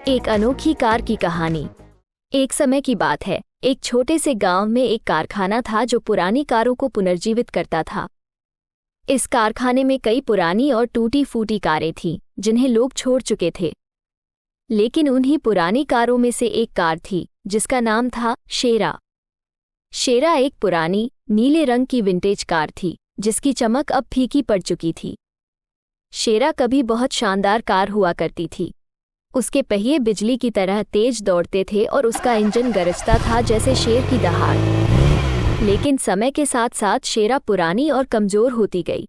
एक अनोखी कार की कहानी। एक समय की बात है, एक छोटे से गांव में एक कारखाना था जो पुरानी कारों को पुनर्जीवित करता था। इस कारखाने में कई पुरानी और टूटी फूटी कारें थीं जिन्हें लोग छोड़ चुके थे। लेकिन उन्हीं पुरानी कारों में से एक कार थी जिसका नाम था शेरा। शेरा एक पुरानी नीले रंग की विंटेज कार थी जिसकी चमक अब फीकी पड़ चुकी थी। शेरा कभी बहुत शानदार कार हुआ करती थी। उसके पहिए बिजली की तरह तेज दौड़ते थे और उसका इंजन गरजता था जैसे शेर की दहाड़। लेकिन समय के साथ साथ शेरा पुरानी और कमजोर होती गई।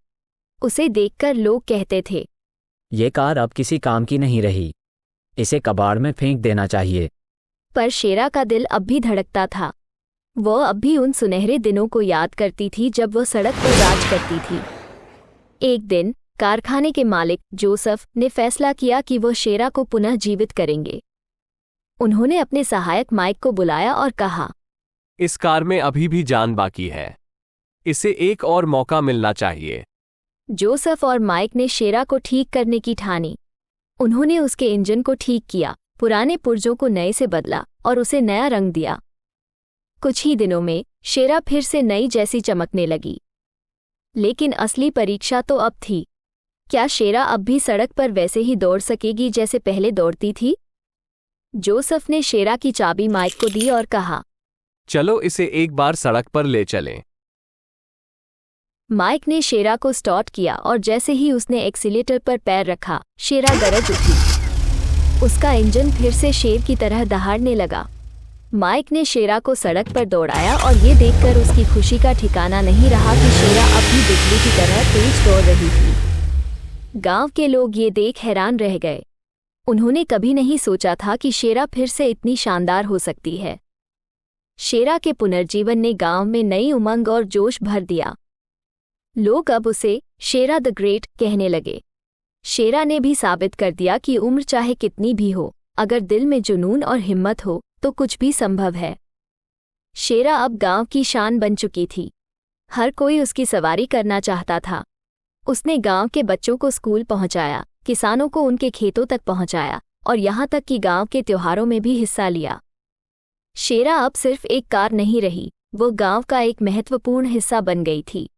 उसे देखकर लोग कहते थे, ये कार अब किसी काम की नहीं रही, इसे कबाड़ में फेंक देना चाहिए। पर शेरा का दिल अब भी धड़कता था। वह अब भी उन सुनहरे दिनों को याद करती थी जब वह सड़क पर राज करती थी। एक दिन कारखाने के मालिक जोसेफ ने फैसला किया कि वह शेरा को पुनः जीवित करेंगे। उन्होंने अपने सहायक माइक को बुलाया और कहा, इस कार में अभी भी जान बाकी है, इसे एक और मौका मिलना चाहिए। जोसेफ और माइक ने शेरा को ठीक करने की ठानी। उन्होंने उसके इंजन को ठीक किया, पुराने पुर्जों को नए से बदला और उसे नया रंग दिया। कुछ ही दिनों में शेरा फिर से नई जैसी चमकने लगी। लेकिन असली परीक्षा तो अब थी। क्या शेरा अब भी सड़क पर वैसे ही दौड़ सकेगी जैसे पहले दौड़ती थी? जोसेफ ने शेरा की चाबी माइक को दी और कहा, चलो इसे एक बार सड़क पर ले चलें। माइक ने शेरा को स्टार्ट किया और जैसे ही उसने एक्सीलेटर पर पैर रखा, शेरा गरज उठी। उसका इंजन फिर से शेर की तरह दहाड़ने लगा। माइक ने शेरा को सड़क पर दौड़ाया और ये देखकर उसकी खुशी का ठिकाना नहीं रहा कि शेरा अब भी बिजली की तरह तेज दौड़ रही थी। गांव के लोग ये देख हैरान रह गए। उन्होंने कभी नहीं सोचा था कि शेरा फिर से इतनी शानदार हो सकती है। शेरा के पुनर्जीवन ने गांव में नई उमंग और जोश भर दिया। लोग अब उसे शेरा द ग्रेट कहने लगे। शेरा ने भी साबित कर दिया कि उम्र चाहे कितनी भी हो, अगर दिल में जुनून और हिम्मत हो तो कुछ भी संभव है। शेरा अब गांव की शान बन चुकी थी। हर कोई उसकी सवारी करना चाहता था। उसने गांव के बच्चों को स्कूल पहुंचाया, किसानों को उनके खेतों तक पहुंचाया और यहाँ तक कि गांव के त्योहारों में भी हिस्सा लिया। शेरा अब सिर्फ एक कार नहीं रही, वो गांव का एक महत्वपूर्ण हिस्सा बन गई थी।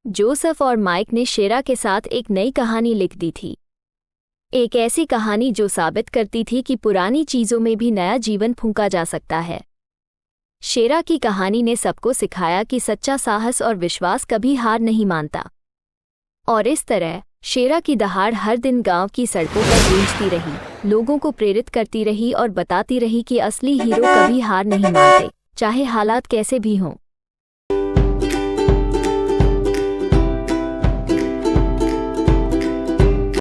जोसेफ और माइक ने शेरा के साथ एक नई कहानी लिख दी थी। एक ऐसी कहानी जो साबित करती थी कि पुरानी चीज़ों में भी नया जीवन फूंका जा सकता है। शेरा की कहानी ने सबको सिखाया कि सच्चा साहस और विश्वास कभी हार नहीं मानता। और इस तरह शेरा की दहाड़ हर दिन गांव की सड़कों पर गूंजती रही, लोगों को प्रेरित करती रही और बताती रही कि असली हीरो कभी हार नहीं मानते, चाहे हालात कैसे भी हों।